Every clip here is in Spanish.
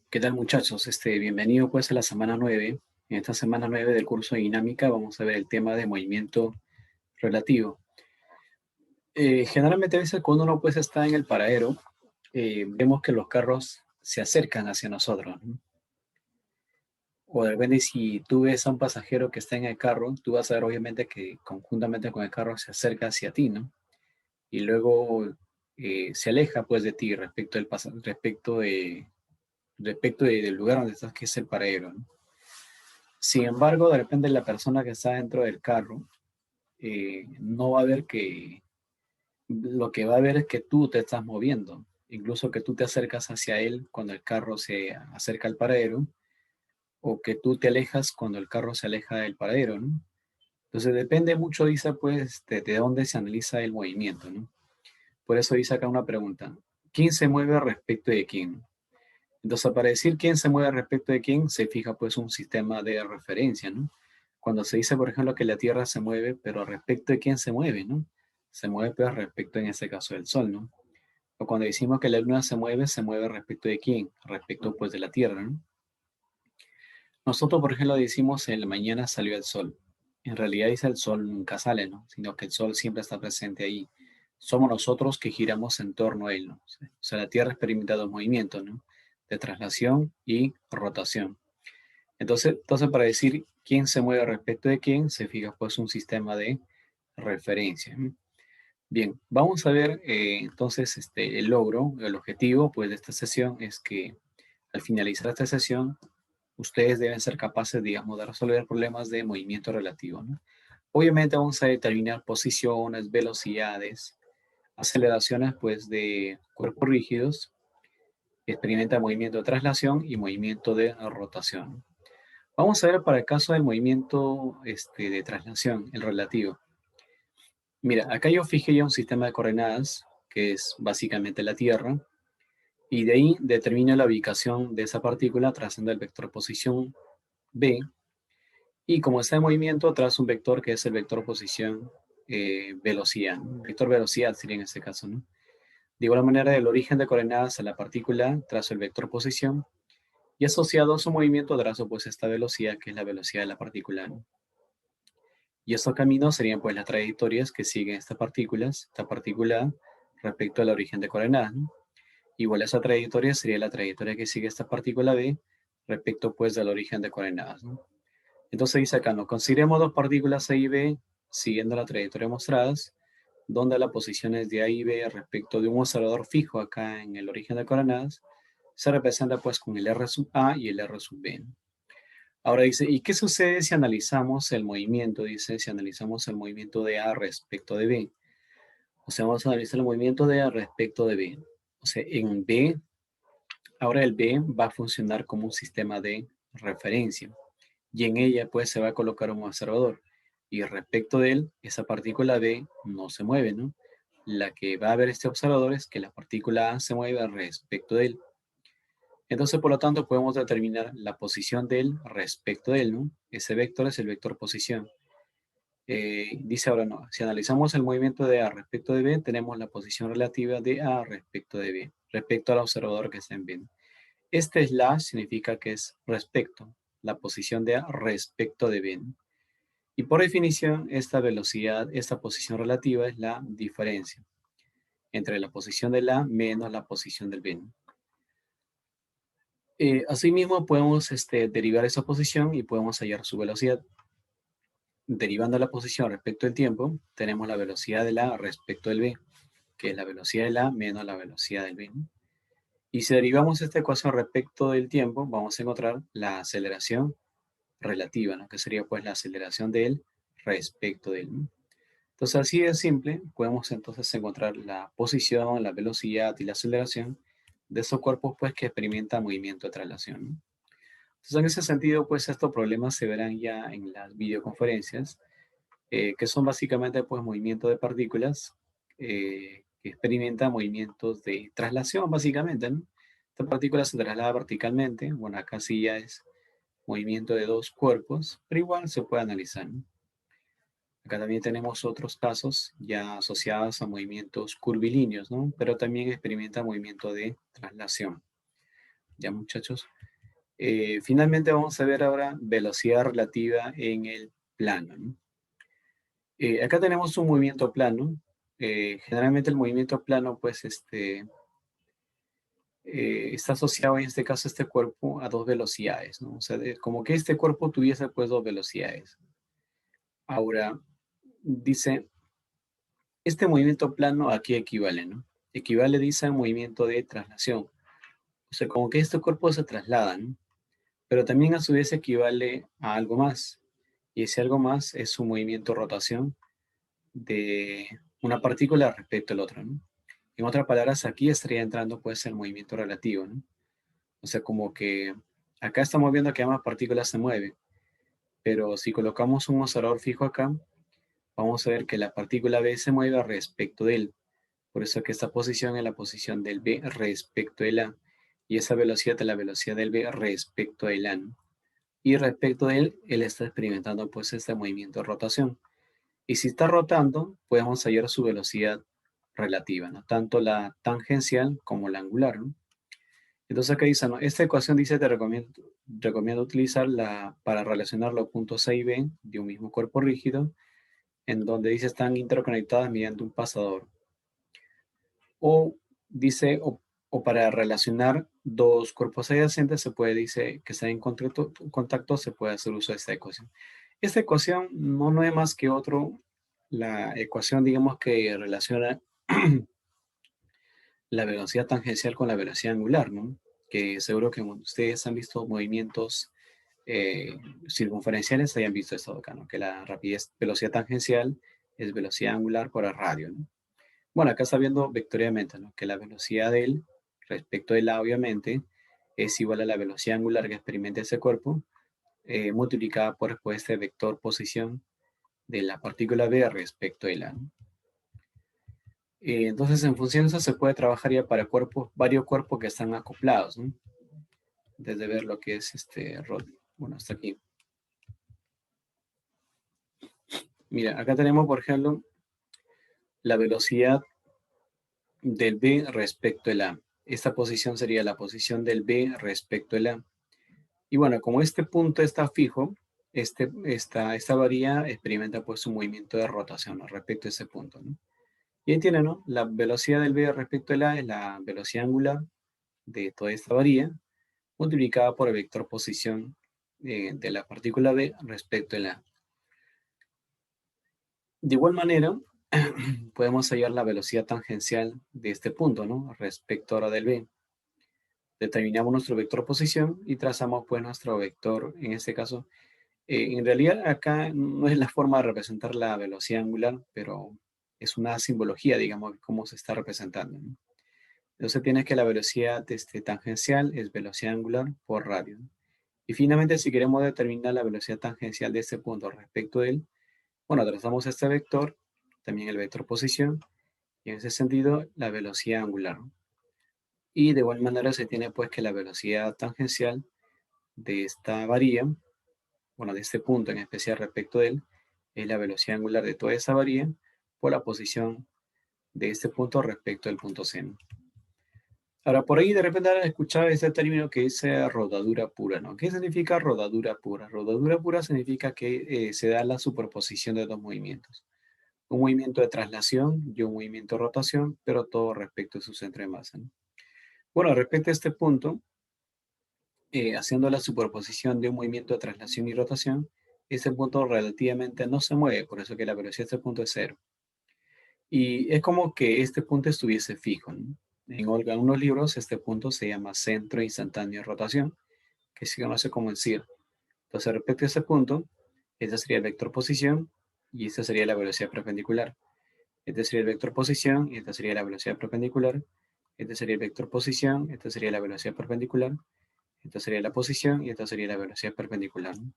¿Qué tal, muchachos? Bienvenido pues a la semana 9. En esta semana 9 del curso de dinámica vamos a ver el tema de movimiento relativo. Generalmente a veces cuando uno pues está en el paradero, vemos que los carros se acercan hacia nosotros, ¿no? O de repente si tú ves a un pasajero que está en el carro, tú vas a ver obviamente que conjuntamente con el carro se acerca hacia ti, ¿no? Y luego se aleja pues de ti del lugar donde estás, que es el paradero, ¿no? Sin embargo, de repente la persona que está dentro del carro no va a ver que lo que va a ver es que tú te estás moviendo, incluso que tú te acercas hacia él cuando el carro se acerca al paradero o que tú te alejas cuando el carro se aleja del paradero, ¿no? Entonces depende mucho, dice, pues, de dónde se analiza el movimiento, ¿no? Por eso dice acá una pregunta: ¿quién se mueve respecto de quién? Entonces, para decir quién se mueve respecto de quién, se fija pues un sistema de referencia, ¿no? Cuando se dice, por ejemplo, que la Tierra se mueve, pero respecto de quién se mueve, ¿no? Se mueve pues respecto, en este caso, del Sol, ¿no? O cuando decimos que la Luna se mueve respecto de quién, respecto pues de la Tierra, ¿no? Nosotros, por ejemplo, decimos el mañana salió el Sol. En realidad dice el Sol nunca sale, ¿no? Sino que el Sol siempre está presente ahí. Somos nosotros que giramos en torno a él, ¿no? O sea, la Tierra experimenta dos movimientos, ¿no? De traslación y rotación. Entonces, para decir quién se mueve respecto de quién, se fija pues un sistema de referencia, ¿no? Bien, vamos a ver entonces el logro, el objetivo pues de esta sesión es que al finalizar esta sesión, ustedes deben ser capaces, digamos, de resolver problemas de movimiento relativo, ¿no? Obviamente vamos a determinar posiciones, velocidades, aceleraciones pues de cuerpos rígidos, que experimentan movimiento de traslación y movimiento de rotación. Vamos a ver para el caso del movimiento de traslación, el relativo. Mira, acá yo fijé ya un sistema de coordenadas, que es básicamente la Tierra, y de ahí determino la ubicación de esa partícula trazando el vector posición B, y como está en movimiento, trazo un vector que es el vector posición velocidad, ¿no? Vector velocidad sería en este caso, ¿no? De igual manera, del origen de coordenadas a la partícula, trazo el vector posición, y asociado a su movimiento, trazo pues esta velocidad, que es la velocidad de la partícula, ¿no? Y estos caminos serían pues las trayectorias que siguen esta partícula respecto al origen de coordenadas, ¿no? Igual esa trayectoria sería la trayectoria que sigue esta partícula B respecto pues al origen de coordenadas, ¿no? Entonces dice acá, ¿no? Consideremos dos partículas A y B siguiendo la trayectoria mostradas, donde las posiciones de A y B respecto de un observador fijo acá en el origen de coordenadas se representa pues con el R sub A y el R sub B, ¿no? Ahora dice, ¿y qué sucede si analizamos el movimiento? Dice, si analizamos el movimiento de A respecto de B. O sea, vamos a analizar el movimiento de A respecto de B. O sea, en B, ahora el B va a funcionar como un sistema de referencia. Y en ella, pues, se va a colocar un observador. Y respecto de él, esa partícula B no se mueve, ¿no? La que va a ver este observador es que la partícula A se mueve respecto de él. Entonces, por lo tanto, podemos determinar la posición de él respecto de él, ¿no? Ese vector es el vector posición. Dice ahora, no, si analizamos el movimiento de A respecto de B, tenemos la posición relativa de A respecto de B, respecto al observador que está en B. Este slash significa que es respecto, la posición de A respecto de B, ¿no? Y por definición, esta velocidad, esta posición relativa es la diferencia entre la posición del A menos la posición del B, ¿no? Asimismo, podemos derivar esa posición y podemos hallar su velocidad. Derivando la posición respecto del tiempo, tenemos la velocidad del A respecto del B, que es la velocidad del A menos la velocidad del B, ¿no? Y si derivamos esta ecuación respecto del tiempo, vamos a encontrar la aceleración relativa, ¿no? Que sería pues la aceleración de él respecto de él, ¿no? Entonces, así de simple, podemos entonces encontrar la posición, la velocidad y la aceleración de esos cuerpos pues que experimentan movimiento de traslación, ¿no? Entonces, en ese sentido, pues estos problemas se verán ya en las videoconferencias, que son básicamente pues movimiento de partículas que experimentan movimientos de traslación, básicamente, ¿no? Esta partícula se traslada verticalmente, bueno, acá sí ya es movimiento de dos cuerpos, pero igual se puede analizar, ¿no? Acá también tenemos otros casos ya asociados a movimientos curvilíneos, ¿no? Pero también experimenta movimiento de traslación. Ya, muchachos. Finalmente vamos a ver ahora velocidad relativa en el plano, ¿no? Acá tenemos un movimiento plano. Generalmente el movimiento plano, pues, está asociado en este caso este cuerpo a dos velocidades, ¿no? O sea, como que este cuerpo tuviese pues dos velocidades. Ahora, dice, este movimiento plano aquí equivale, ¿no? Equivale, dice, a un movimiento de traslación. O sea, como que este cuerpo se traslada, ¿no? Pero también a su vez equivale a algo más. Y ese algo más es su movimiento de rotación de una partícula respecto al otro, ¿no? En otras palabras, aquí estaría entrando pues el movimiento relativo, ¿no? O sea, como que acá estamos viendo que ambas partículas se mueven, pero si colocamos un observador fijo acá, vamos a ver que la partícula B se mueve respecto de él. Por eso que esta posición es la posición del B respecto del A. Y esa velocidad es la velocidad del B respecto del A, ¿no? Y respecto de él, él está experimentando pues este movimiento de rotación. Y si está rotando, podemos hallar su velocidad relativa, ¿no? Tanto la tangencial como la angular, ¿no? Entonces acá dice, ¿no? Esta ecuación dice, recomiendo utilizarla para relacionar los puntos A y B de un mismo cuerpo rígido, en donde dice están interconectadas mediante un pasador. O dice, o para relacionar dos cuerpos adyacentes, se puede, dice, que están en contacto, se puede hacer uso de esta ecuación. Esta ecuación no es más que la ecuación, digamos, que relaciona la velocidad tangencial con la velocidad angular, ¿no? Que seguro que ustedes han visto movimientos circunferenciales, hayan visto esto acá, ¿no? Que la rapidez, velocidad tangencial es velocidad angular por el radio, ¿no? Bueno, acá está viendo vectorialmente, ¿no? Que la velocidad de él respecto de la, obviamente, es igual a la velocidad angular que experimenta ese cuerpo, multiplicada por pues, este vector posición de la partícula B respecto de la, ¿no? Entonces, en función de eso, se puede trabajar ya para cuerpos, varios cuerpos que están acoplados, ¿no? Desde ver lo que es este rod. Bueno, hasta aquí. Mira, acá tenemos, por ejemplo, la velocidad del B respecto al A. Esta posición sería la posición del B respecto al A. Y bueno, como este punto está fijo, esta varilla experimenta pues un movimiento de rotación, ¿no? Respecto a ese punto, ¿no? Y ahí tiene, ¿no? La velocidad del B respecto al A es la velocidad angular de toda esta varilla, multiplicada por el vector posición de la partícula B respecto al A. De igual manera, podemos hallar la velocidad tangencial de este punto, ¿no? Respecto ahora del B. Determinamos nuestro vector posición y trazamos pues nuestro vector, en este caso. En realidad acá no es la forma de representar la velocidad angular, pero es una simbología, digamos, de cómo se está representando, ¿no? Entonces tienes que la velocidad tangencial es velocidad angular por radio, ¿no? Y finalmente, si queremos determinar la velocidad tangencial de este punto respecto de él, bueno, trazamos este vector, también el vector posición, y en ese sentido la velocidad angular, ¿no? Y de igual manera se tiene pues que la velocidad tangencial de esta varilla, bueno, de este punto en especial respecto de él, es la velocidad angular de toda esa varilla por la posición de este punto respecto al punto C, ¿no? Ahora, por ahí de repente han escuchado este término que dice rodadura pura, ¿no? ¿Qué significa rodadura pura? Rodadura pura significa que se da la superposición de dos movimientos. Un movimiento de traslación y un movimiento de rotación, pero todo respecto a su centro de masa, ¿no? Bueno, respecto a este punto, haciendo la superposición de un movimiento de traslación y rotación, ese punto relativamente no se mueve, por eso que la velocidad de este punto es cero. Y es como que este punto estuviese fijo, ¿no? En algunos libros este punto se llama centro instantáneo de rotación, que se conoce como el CIR. Entonces, respecto a ese punto, este sería el vector posición y esta sería la velocidad perpendicular. Este sería el vector posición y esta sería la velocidad perpendicular. Este sería el vector posición, esta sería la velocidad perpendicular. Esta sería la posición y esta sería la velocidad perpendicular, ¿no?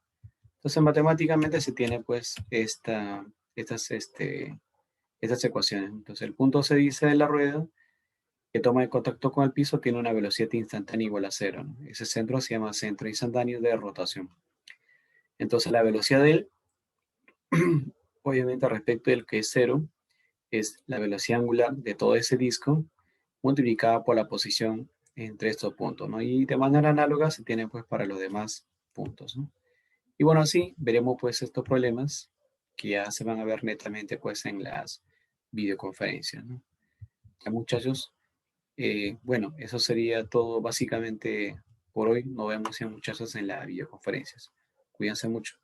Entonces, matemáticamente se tiene pues estas ecuaciones. Entonces, el punto se dice de la rueda que toma el contacto con el piso tiene una velocidad instantánea igual a cero, ¿no? Ese centro se llama centro instantáneo de rotación. Entonces, la velocidad de él, obviamente respecto del que es cero, es la velocidad angular de todo ese disco multiplicada por la posición entre estos puntos, ¿no? Y de manera análoga se tiene pues para los demás puntos, ¿no? Y bueno, así veremos pues estos problemas que ya se van a ver netamente pues en las videoconferencias, ¿no? Ya muchachos, bueno, eso sería todo básicamente por hoy. Nos vemos ya muchachos en las videoconferencias. Cuídense mucho.